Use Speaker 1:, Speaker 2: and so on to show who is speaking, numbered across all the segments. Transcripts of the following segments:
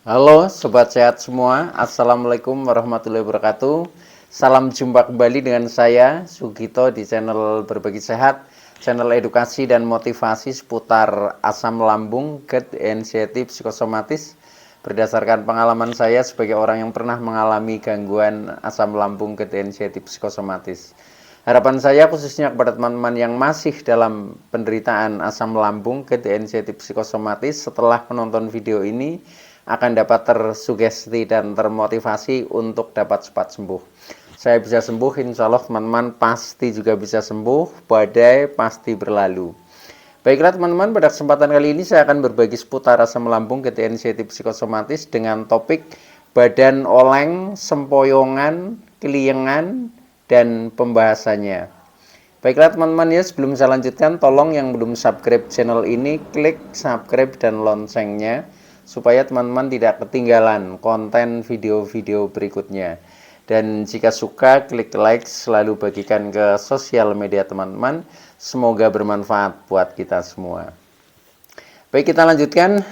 Speaker 1: Halo Sobat Sehat semua, Assalamualaikum warahmatullahi wabarakatuh. Salam jumpa kembali dengan saya Sugito di channel Berbagi Sehat, channel edukasi dan motivasi seputar asam lambung, gut, anxiety, psikosomatis. Berdasarkan pengalaman saya sebagai orang yang pernah mengalami gangguan asam lambung, gut, anxiety, psikosomatis. Harapan saya khususnya kepada teman-teman yang masih dalam penderitaan asam lambung, gut, anxiety, psikosomatis, setelah menonton video ini akan dapat tersugesti dan termotivasi untuk dapat cepat sembuh. Saya bisa sembuh, insya Allah teman-teman pasti juga bisa sembuh, badai pasti berlalu. Baiklah teman-teman, pada kesempatan kali ini saya akan berbagi seputar asam lambung, gut, anxiety, psikosomatis dengan topik badan oleng, sempoyongan, keliengan, dan pembahasannya. Baiklah teman-teman ya, sebelum saya lanjutkan, tolong yang belum subscribe channel ini, klik subscribe dan loncengnya, supaya teman-teman tidak ketinggalan konten video-video berikutnya. Dan jika suka, klik like, selalu bagikan ke sosial media teman-teman. Semoga bermanfaat buat kita semua. Baik, kita lanjutkan.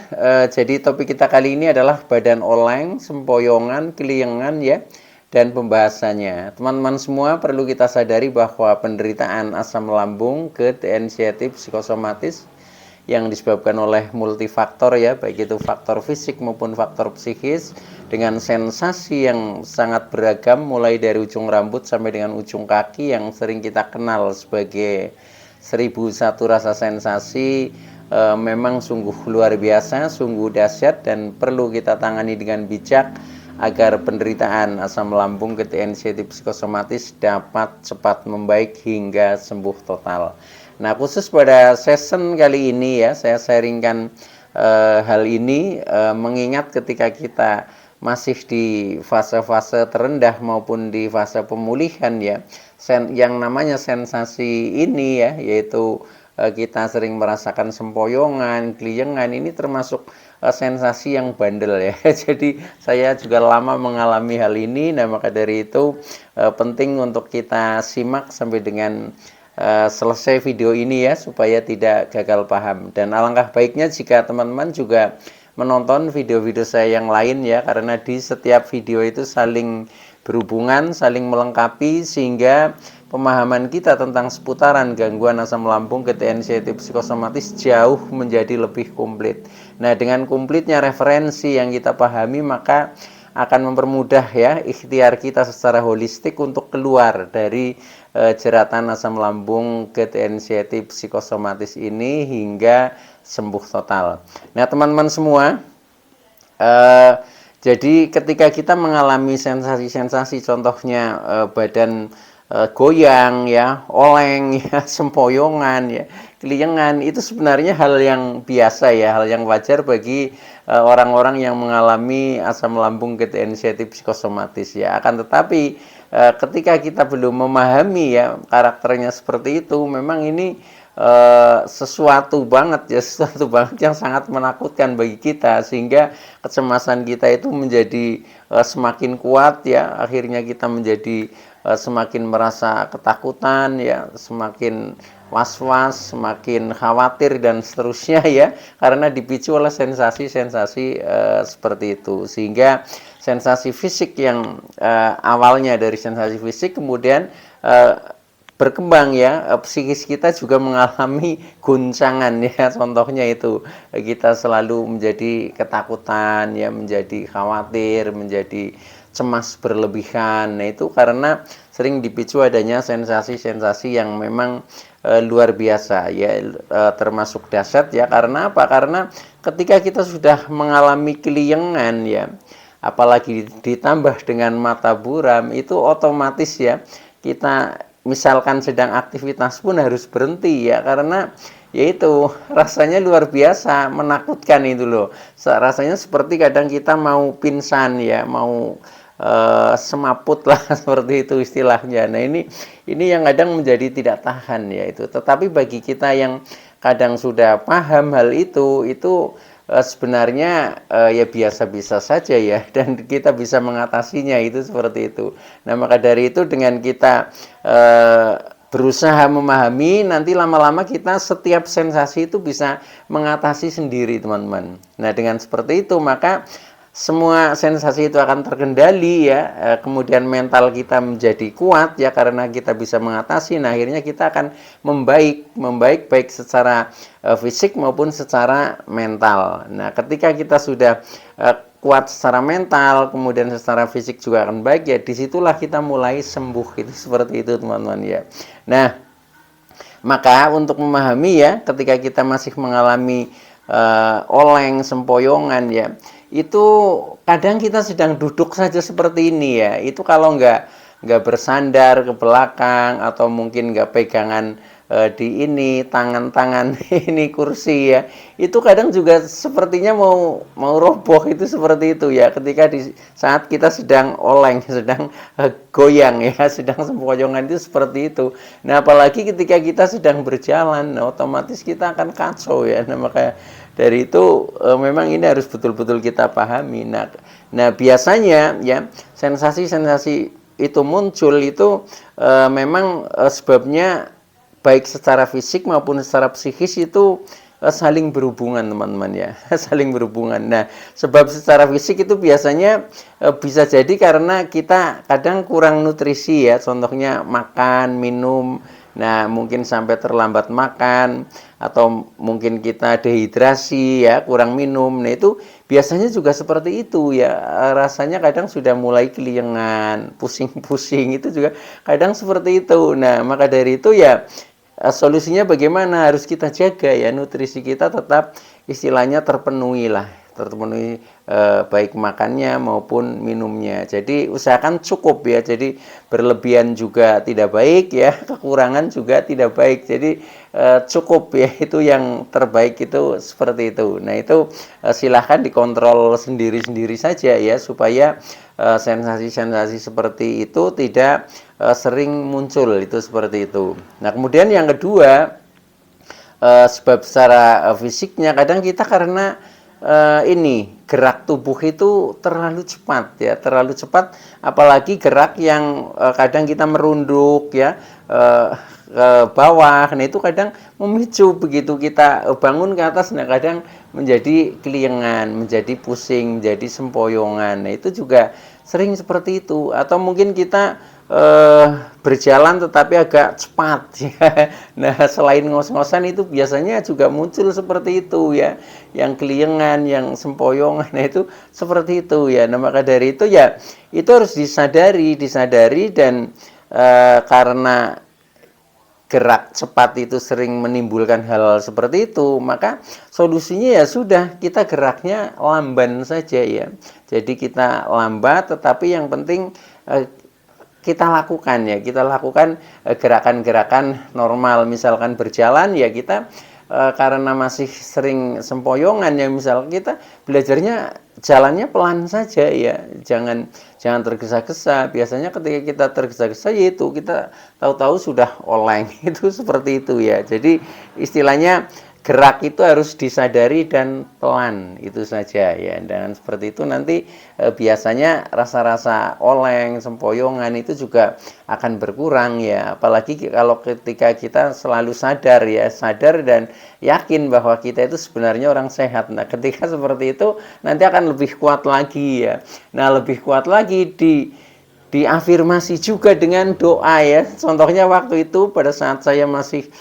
Speaker 1: Jadi topik kita kali ini adalah badan oleng, sempoyongan, keliengan ya, dan pembahasannya. Teman-teman semua perlu kita sadari bahwa penderitaan asam lambung, gut, anxiety, psikosomatis yang disebabkan oleh multifaktor ya, baik itu faktor fisik maupun faktor psikis, dengan sensasi yang sangat beragam mulai dari ujung rambut sampai dengan ujung kaki yang sering kita kenal sebagai 1001 rasa sensasi. Memang sungguh luar biasa, sungguh dahsyat, dan perlu kita tangani dengan bijak agar penderitaan asam lambung, gut, anxiety, psikosomatis dapat cepat membaik hingga sembuh total. Nah, khusus pada session kali ini ya, saya sharingkan hal ini mengingat ketika kita masih di fase-fase terendah maupun di fase pemulihan ya, yang namanya sensasi ini ya, yaitu kita sering merasakan sempoyongan, keliengan, ini termasuk sensasi yang bandel ya. Jadi saya juga lama mengalami hal ini. Nah, maka dari itu penting untuk kita simak sampai dengan selesai video ini ya, supaya tidak gagal paham. Dan alangkah baiknya jika teman-teman juga menonton video-video saya yang lain ya, karena di setiap video itu saling berhubungan, saling melengkapi, sehingga pemahaman kita tentang seputaran gangguan asam lambung, gut, anxiety, psikosomatis jauh menjadi lebih komplit. Nah, dengan komplitnya referensi yang kita pahami, maka akan mempermudah ya ikhtiar kita secara holistik untuk keluar dari jeratan asam lambung, gut, anxiety, psikosomatis ini hingga sembuh total. Nah, teman-teman semua, jadi ketika kita mengalami sensasi-sensasi, contohnya badan goyang ya, oleng ya, sempoyongan ya, keliengan, itu sebenarnya hal yang biasa ya, hal yang wajar bagi orang-orang yang mengalami asam lambung, gut, anxiety, psikosomatis ya. Akan tetapi ketika kita belum memahami ya karakternya seperti itu, memang ini sesuatu banget ya, sesuatu banget yang sangat menakutkan bagi kita, sehingga kecemasan kita itu menjadi semakin kuat ya, akhirnya kita menjadi semakin merasa ketakutan ya, semakin was-was, semakin khawatir dan seterusnya ya, karena dipicu oleh sensasi-sensasi seperti itu. Sehingga sensasi fisik yang awalnya dari sensasi fisik kemudian berkembang ya, psikis kita juga mengalami guncangan ya. Contohnya itu kita selalu menjadi ketakutan ya, menjadi khawatir, menjadi cemas berlebihan. Nah, itu karena sering dipicu adanya sensasi-sensasi yang memang luar biasa ya, termasuk dahsyat ya. Karena apa? Karena ketika kita sudah mengalami keliengan ya, apalagi ditambah dengan mata buram, itu otomatis ya, kita misalkan sedang aktivitas pun harus berhenti ya, karena yaitu rasanya luar biasa menakutkan itu loh. Rasanya seperti kadang kita mau pingsan ya, mau semaput lah seperti itu istilahnya. Nah, ini yang kadang menjadi tidak tahan ya itu. Tetapi bagi kita yang kadang sudah paham hal itu sebenarnya ya biasa-biasa saja ya, dan kita bisa mengatasinya itu seperti itu. Nah, maka dari itu dengan kita berusaha memahami, nanti lama-lama kita setiap sensasi itu bisa mengatasi sendiri teman-teman. Nah, dengan seperti itu maka semua sensasi itu akan terkendali ya, kemudian mental kita menjadi kuat ya karena kita bisa mengatasi. Nah, akhirnya kita akan membaik baik secara fisik maupun secara mental. Nah, ketika kita sudah kuat secara mental, kemudian secara fisik juga akan baik ya, disitulah kita mulai sembuh. Itu seperti itu teman-teman ya. Nah, maka untuk memahami ya, ketika kita masih mengalami oleng, sempoyongan ya, itu kadang kita sedang duduk saja seperti ini ya. Itu kalau nggak bersandar ke belakang atau mungkin nggak pegangan di ini tangan-tangan ini kursi ya, itu kadang juga sepertinya mau roboh. Itu seperti itu ya, ketika di saat kita sedang oleng, sedang goyang ya, sedang sempoyongan, itu seperti itu. Nah, apalagi ketika kita sedang berjalan, nah, otomatis kita akan kacau ya. Nah, makanya dari itu memang ini harus betul-betul kita pahami. Nah biasanya ya sensasi-sensasi itu muncul itu memang sebabnya baik secara fisik maupun secara psikis itu saling berhubungan teman-teman ya. Saling berhubungan. Nah, sebab secara fisik itu biasanya bisa jadi karena kita kadang kurang nutrisi ya, contohnya makan, minum, nah mungkin sampai terlambat makan, atau mungkin kita dehidrasi ya, kurang minum. Nah, itu biasanya juga seperti itu ya, rasanya kadang sudah mulai keliengan, pusing-pusing, itu juga kadang seperti itu. Nah, maka dari itu ya solusinya bagaimana, harus kita jaga ya, nutrisi kita tetap istilahnya terpenuhi lah, terpenuhi baik makannya maupun minumnya. Jadi usahakan cukup ya, jadi berlebihan juga tidak baik ya, kekurangan juga tidak baik. Jadi cukup ya, itu yang terbaik, itu seperti itu. Nah, itu silahkan dikontrol sendiri-sendiri saja ya, supaya sensasi-sensasi seperti itu tidak sering muncul, itu seperti itu. Nah, kemudian yang kedua, sebab secara fisiknya kadang kita karena ini gerak tubuh itu terlalu cepat ya, terlalu cepat, apalagi gerak yang kadang kita merunduk ya ke bawah. Nah, itu kadang memicu begitu kita bangun ke atas, nah kadang menjadi keliengan, menjadi pusing, menjadi sempoyongan. Nah, itu juga sering seperti itu. Atau mungkin kita berjalan tetapi agak cepat ya. Nah, selain ngos-ngosan itu biasanya juga muncul seperti itu ya, yang keliengan, yang sempoyongan. Nah, itu seperti itu ya. Nah, maka dari itu ya, itu harus disadari dan karena gerak cepat itu sering menimbulkan hal seperti itu, maka solusinya ya sudah, kita geraknya lamban saja ya. Jadi kita lambat, tetapi yang penting kita lakukan ya, kita lakukan gerakan-gerakan normal. Misalkan berjalan ya, kita karena masih sering sempoyongan ya, misal kita belajarnya jalannya pelan saja ya, jangan tergesa-gesa. Biasanya ketika kita tergesa-gesa, yaitu kita tahu-tahu sudah oleng. Itu seperti itu ya. Jadi istilahnya gerak itu harus disadari dan pelan, itu saja ya. Dan seperti itu nanti biasanya rasa-rasa oleng, sempoyongan itu juga akan berkurang ya. Apalagi kalau ketika kita selalu sadar ya, sadar dan yakin bahwa kita itu sebenarnya orang sehat. Nah, ketika seperti itu nanti akan lebih kuat lagi ya. Nah, lebih kuat lagi diafirmasi juga dengan doa ya. Contohnya waktu itu pada saat saya masih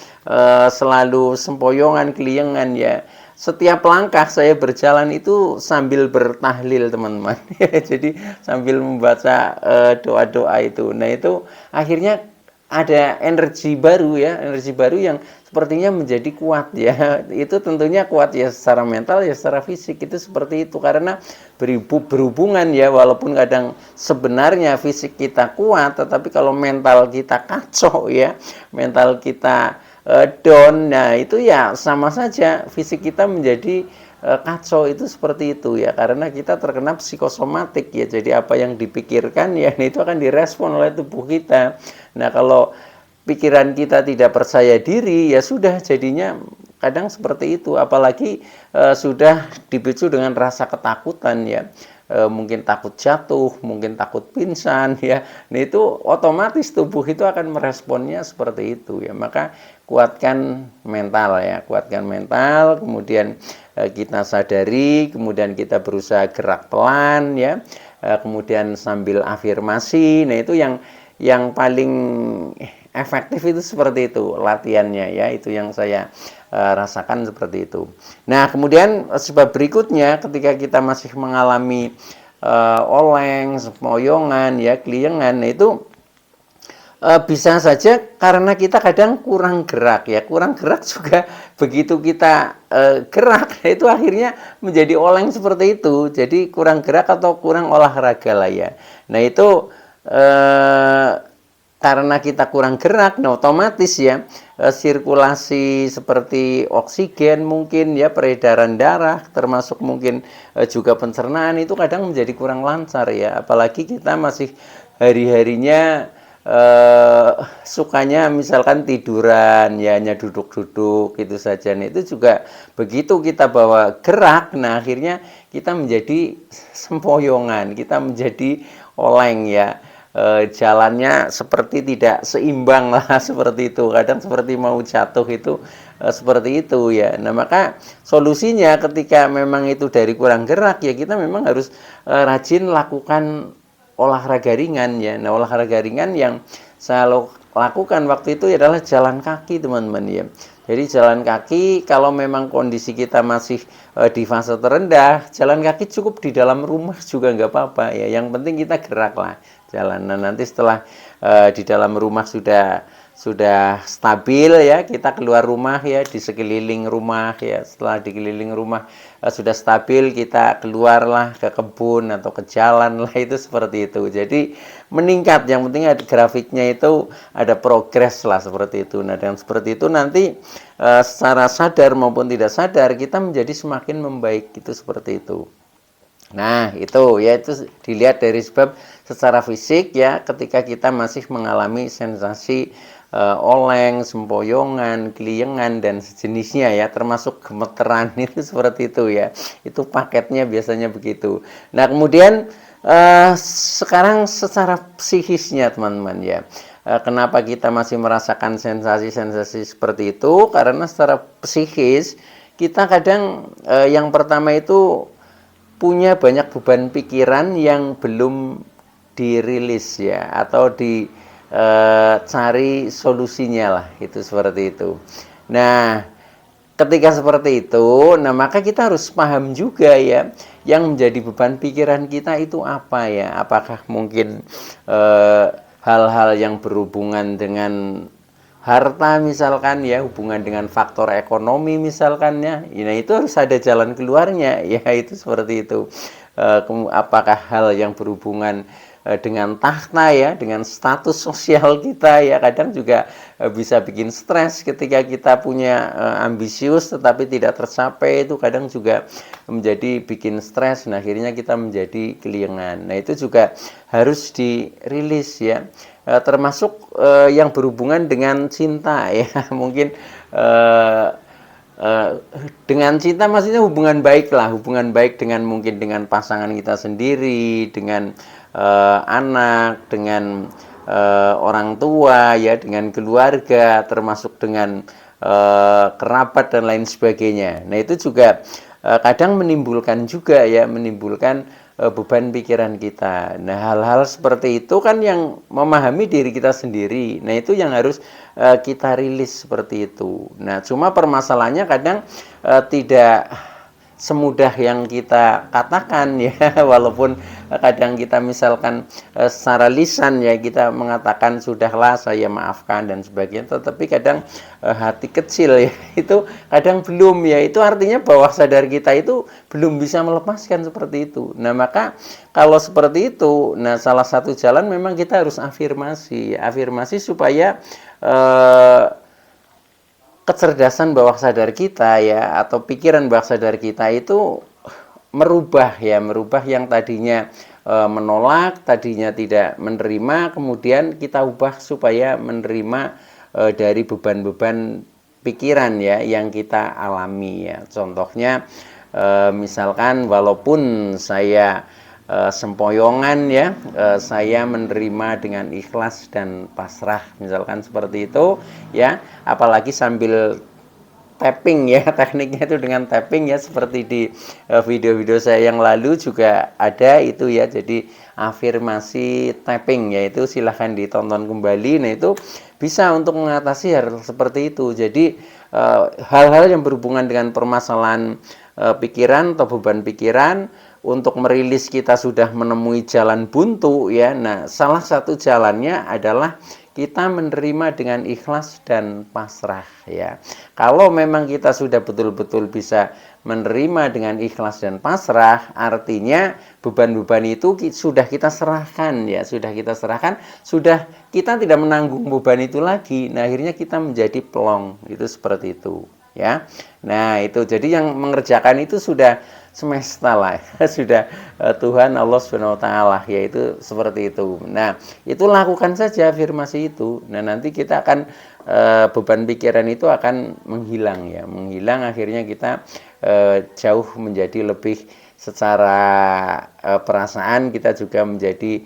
Speaker 1: selalu sempoyongan, keliengan ya, setiap langkah saya berjalan itu sambil bertahlil teman-teman. Jadi sambil membaca doa-doa itu. Nah, itu akhirnya ada energi baru ya, energi baru yang sepertinya menjadi kuat ya. Itu tentunya kuat ya secara mental ya secara fisik, itu seperti itu. Karena berhubungan ya, walaupun kadang sebenarnya fisik kita kuat, tetapi kalau mental kita kacau ya, mental kita down, nah itu ya sama saja fisik kita menjadi kacau. Itu seperti itu ya, karena kita terkena psikosomatik ya. Jadi apa yang dipikirkan ya, itu akan direspon oleh tubuh kita. Nah, kalau pikiran kita tidak percaya diri ya sudah, jadinya kadang seperti itu. Apalagi sudah dipicu dengan rasa ketakutan ya, mungkin takut jatuh, mungkin takut pingsan ya. Nah, itu otomatis tubuh itu akan meresponnya seperti itu ya. Maka kuatkan mental ya, kuatkan mental, kemudian kita sadari, kemudian kita berusaha gerak pelan ya, kemudian sambil afirmasi. Nah, itu yang paling efektif itu seperti itu latihannya ya, itu yang saya rasakan seperti itu. Nah, kemudian sebab berikutnya ketika kita masih mengalami oleng, sempoyongan ya, keliengan, nah itu bisa saja karena kita kadang kurang gerak ya, kurang gerak juga begitu kita gerak itu akhirnya menjadi oleng seperti itu, jadi kurang gerak atau kurang olahraga lah ya. Nah itu karena kita kurang gerak, nah otomatis ya sirkulasi seperti oksigen mungkin ya, peredaran darah, termasuk mungkin juga pencernaan itu kadang menjadi kurang lancar ya, apalagi kita masih hari-harinya sukanya misalkan tiduran ya, hanya duduk-duduk gitu saja. Nah, itu juga begitu kita bawa gerak, nah akhirnya kita menjadi sempoyongan, kita menjadi oleng ya, jalannya seperti tidak seimbang lah seperti itu, kadang seperti mau jatuh itu seperti itu ya. Nah, maka solusinya ketika memang itu dari kurang gerak ya, kita memang harus rajin lakukan olahraga ringan ya. Nah, olahraga ringan yang saya lakukan waktu itu adalah jalan kaki, teman-teman ya. Jadi jalan kaki kalau memang kondisi kita masih di fase terendah, jalan kaki cukup di dalam rumah juga nggak apa-apa ya. Yang penting kita gerak lah jalan. Nah, nanti setelah di dalam rumah sudah stabil ya, kita keluar rumah ya, di sekeliling rumah ya, setelah dikeliling rumah sudah stabil, kita keluarlah ke kebun atau ke jalan lah, itu seperti itu. Jadi meningkat, yang penting ada grafiknya itu ada progres lah seperti itu. Nah, dengan seperti itu nanti secara sadar maupun tidak sadar kita menjadi semakin membaik, itu seperti itu. Nah, itu ya, itu dilihat dari sebab secara fisik ya, ketika kita masih mengalami sensasi oleng, sempoyongan, keliengan dan sejenisnya ya, termasuk gemeteran itu seperti itu ya. Itu paketnya biasanya begitu. Nah, kemudian sekarang secara psikisnya teman-teman ya. Kenapa kita masih merasakan sensasi-sensasi seperti itu? Karena secara psikis kita kadang yang pertama itu punya banyak beban pikiran yang belum dirilis ya, atau dicari solusinya lah, itu seperti itu. Nah, ketika seperti itu, nah maka kita harus paham juga ya, yang menjadi beban pikiran kita itu apa ya. Apakah mungkin hal-hal yang berhubungan dengan harta misalkan ya, hubungan dengan faktor ekonomi misalkan ya, nah itu harus ada jalan keluarnya ya, itu seperti itu. Apakah hal yang berhubungan dengan tahta ya, dengan status sosial kita ya, kadang juga bisa bikin stres ketika kita punya ambisius tetapi tidak tercapai, itu kadang juga menjadi bikin stres. Nah, akhirnya kita menjadi keliengan. Nah, itu juga harus dirilis ya. Termasuk yang berhubungan dengan cinta ya, mungkin dengan cinta maksudnya hubungan baik lah, hubungan baik dengan mungkin dengan pasangan kita sendiri, dengan anak, dengan orang tua ya, dengan keluarga, termasuk dengan kerabat dan lain sebagainya. Nah, itu juga kadang menimbulkan juga ya, menimbulkan beban pikiran kita. Nah, hal-hal seperti itu kan yang memahami diri kita sendiri. Nah, itu yang harus kita rilis seperti itu. Nah, cuma permasalahannya kadang tidak semudah yang kita katakan ya, walaupun kadang kita misalkan secara lisan ya, kita mengatakan sudahlah saya maafkan dan sebagainya, tetapi kadang hati kecil ya itu kadang belum ya, itu artinya bawah sadar kita itu belum bisa melepaskan seperti itu. Nah, maka kalau seperti itu, nah salah satu jalan memang kita harus afirmasi, afirmasi supaya kecerdasan bawah sadar kita ya, atau pikiran bawah sadar kita itu merubah ya, merubah yang tadinya menolak, tadinya tidak menerima, kemudian kita ubah supaya menerima dari beban-beban pikiran ya yang kita alami ya. Contohnya misalkan walaupun saya sempoyongan ya, saya menerima dengan ikhlas dan pasrah misalkan seperti itu ya, apalagi sambil tapping ya, tekniknya itu dengan tapping ya, seperti di video-video saya yang lalu juga ada itu ya. Jadi afirmasi tapping yaitu silahkan ditonton kembali. Nah itu bisa untuk mengatasi hal seperti itu. Jadi hal-hal yang berhubungan dengan permasalahan pikiran atau beban pikiran, untuk merilis kita sudah menemui jalan buntu ya. Nah, salah satu jalannya adalah kita menerima dengan ikhlas dan pasrah ya. Kalau memang kita sudah betul-betul bisa menerima dengan ikhlas dan pasrah, artinya beban-beban itu sudah kita serahkan ya, sudah kita serahkan, sudah kita tidak menanggung beban itu lagi. Nah, akhirnya kita menjadi plong, itu seperti itu ya. Nah, itu jadi yang mengerjakan itu sudah semesta lah sudah Tuhan Allah Subhanahu wa taala, yaitu seperti itu. Nah, itu lakukan saja afirmasi itu. Nah, nanti kita akan beban pikiran itu akan menghilang ya, menghilang, akhirnya kita jauh menjadi lebih secara perasaan kita juga menjadi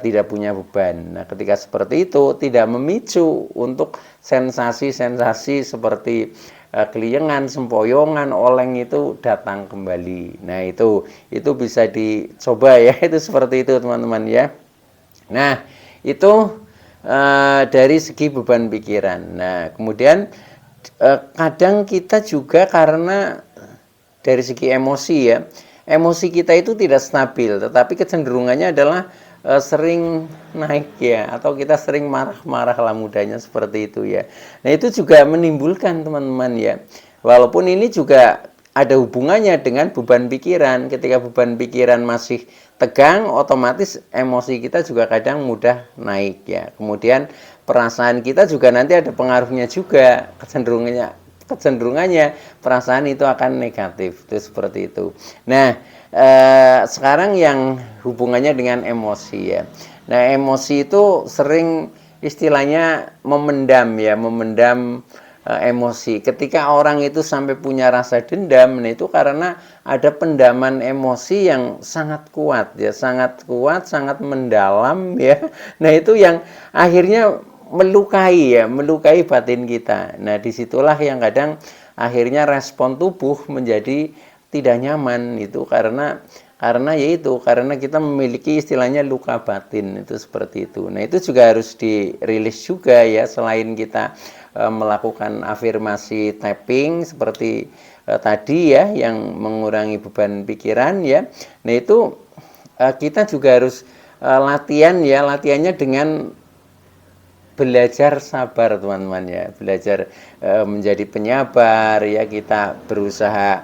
Speaker 1: tidak punya beban. Nah, ketika seperti itu tidak memicu untuk sensasi-sensasi seperti keliengan, sempoyongan, oleng itu datang kembali. Nah, itu bisa dicoba ya, itu seperti itu teman-teman ya. Nah, itu dari segi beban pikiran. Nah, kemudian kadang kita juga karena dari segi emosi ya, emosi kita itu tidak stabil, tetapi kecenderungannya adalah sering naik ya, atau kita sering marah-marah lah mudahnya seperti itu ya. Nah, itu juga menimbulkan teman-teman ya, walaupun ini juga ada hubungannya dengan beban pikiran. Ketika beban pikiran masih tegang, otomatis emosi kita juga kadang mudah naik ya. Kemudian perasaan kita juga nanti ada pengaruhnya juga, kecenderungannya perasaan itu akan negatif, itu seperti itu. Nah, sekarang yang hubungannya dengan emosi ya. Nah, emosi itu sering istilahnya memendam ya, memendam emosi. Ketika orang itu sampai punya rasa dendam, nah itu karena ada pendaman emosi yang sangat kuat ya, sangat kuat, sangat mendalam ya. Nah, itu yang akhirnya melukai ya, melukai batin kita. Nah, disitulah yang kadang akhirnya respon tubuh menjadi tidak nyaman itu karena yaitu karena kita memiliki istilahnya luka batin, itu seperti itu. Nah, itu juga harus dirilis juga ya, selain kita melakukan afirmasi tapping seperti tadi ya, yang mengurangi beban pikiran ya. Nah, itu kita juga harus latihan ya, latihannya dengan belajar sabar teman-teman ya, belajar menjadi penyabar ya, kita berusaha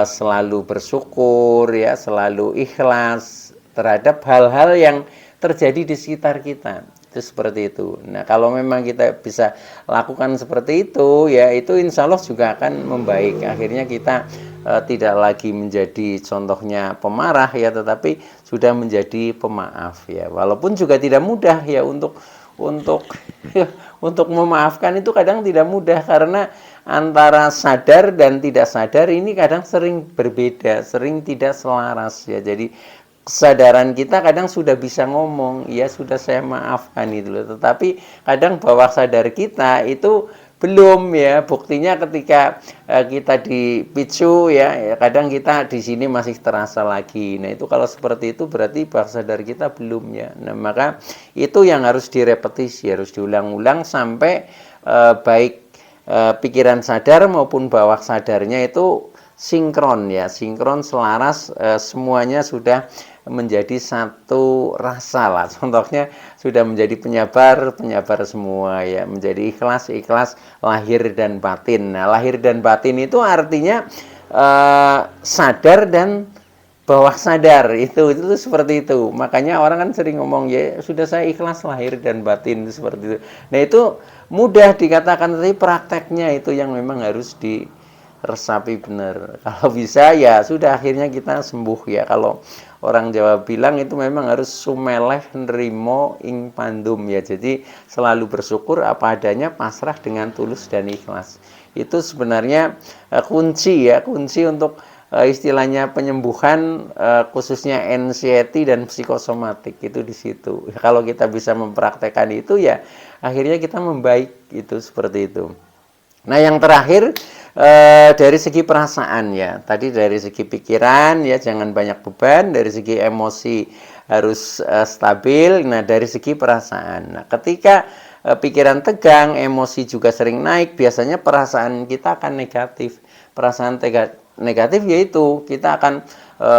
Speaker 1: selalu bersyukur ya, selalu ikhlas terhadap hal-hal yang terjadi di sekitar kita. Itu seperti itu. Nah, kalau memang kita bisa lakukan seperti itu ya, itu insya Allah juga akan membaik. Akhirnya kita tidak lagi menjadi contohnya pemarah ya, tetapi sudah menjadi pemaaf ya. Walaupun juga tidak mudah ya untuk untuk memaafkan, itu kadang tidak mudah karena antara sadar dan tidak sadar ini kadang sering berbeda, sering tidak selaras ya. Jadi kesadaran kita kadang sudah bisa ngomong, ya sudah saya maafkan itu loh, tetapi kadang bawah sadar kita itu belum ya. Buktinya ketika kita dipicu ya, kadang kita di sini masih terasa lagi. Nah, itu kalau seperti itu berarti bawah sadar kita belum ya. Nah, maka itu yang harus direpetisi, harus diulang-ulang sampai baik pikiran sadar maupun bawah sadarnya itu sinkron ya, sinkron, selaras, semuanya sudah menjadi satu rasa lah. Contohnya sudah menjadi penyabar semua ya, menjadi ikhlas lahir dan batin. Nah, lahir dan batin itu artinya sadar dan bawah sadar, itu seperti itu. Makanya orang kan sering ngomong ya sudah saya ikhlas lahir dan batin, itu seperti itu. Nah, itu mudah dikatakan, tapi prakteknya itu yang memang harus diresapi benar. Kalau bisa ya sudah, akhirnya kita sembuh ya. Kalau orang Jawa bilang itu memang harus sumeleh nrimo ing pandum ya. Jadi selalu bersyukur apa adanya, pasrah dengan tulus dan ikhlas. Itu sebenarnya kunci ya, kunci untuk istilahnya penyembuhan, khususnya anxiety dan psikosomatik, itu di situ. Kalau kita bisa mempraktekkan itu ya akhirnya kita membaik, itu seperti itu. Nah, yang terakhir dari segi perasaan ya. Tadi dari segi pikiran ya jangan banyak beban, dari segi emosi harus stabil. Nah, dari segi perasaan. Nah, ketika pikiran tegang, emosi juga sering naik, biasanya perasaan kita akan negatif. Perasaan negatif yaitu kita akan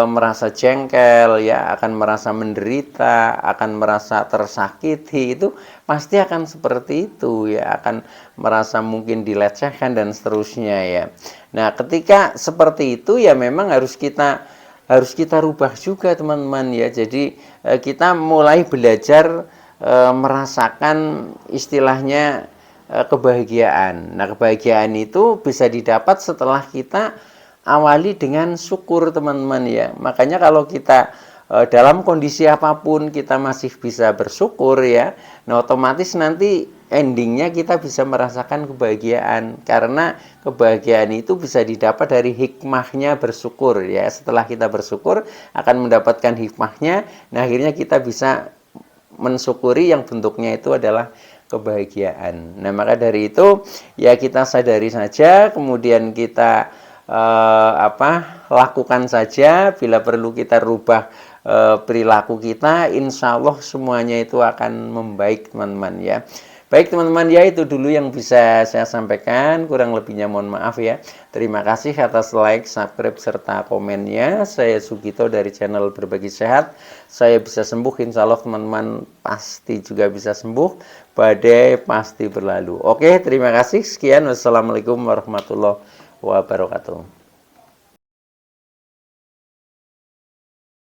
Speaker 1: merasa jengkel ya, akan merasa menderita, akan merasa tersakiti, itu pasti akan seperti itu ya, akan merasa mungkin dilecehkan dan seterusnya ya. Nah, ketika seperti itu ya memang harus kita rubah juga teman-teman ya. Jadi kita mulai belajar merasakan istilahnya kebahagiaan. Nah, kebahagiaan itu bisa didapat setelah kita awali dengan syukur teman-teman ya. Makanya kalau kita dalam kondisi apapun kita masih bisa bersyukur ya. Nah, otomatis nanti endingnya kita bisa merasakan kebahagiaan, karena kebahagiaan itu bisa didapat dari hikmahnya bersyukur ya. Setelah kita bersyukur akan mendapatkan hikmahnya. Nah, akhirnya kita bisa mensyukuri yang bentuknya itu adalah kebahagiaan. Nah, maka dari itu ya kita sadari saja, kemudian kita lakukan saja. Bila perlu kita rubah perilaku kita, insya Allah semuanya itu akan membaik teman-teman ya. Baik teman-teman ya, itu dulu yang bisa saya sampaikan, kurang lebihnya mohon maaf ya. Terima kasih atas like, subscribe, serta komennya. Saya Sugito dari channel Berbagi Sehat. Saya bisa sembuh, insya Allah teman-teman pasti juga bisa sembuh. Badai pasti berlalu. Oke, terima kasih. Sekian, wassalamualaikum warahmatullahi wabarakatuh.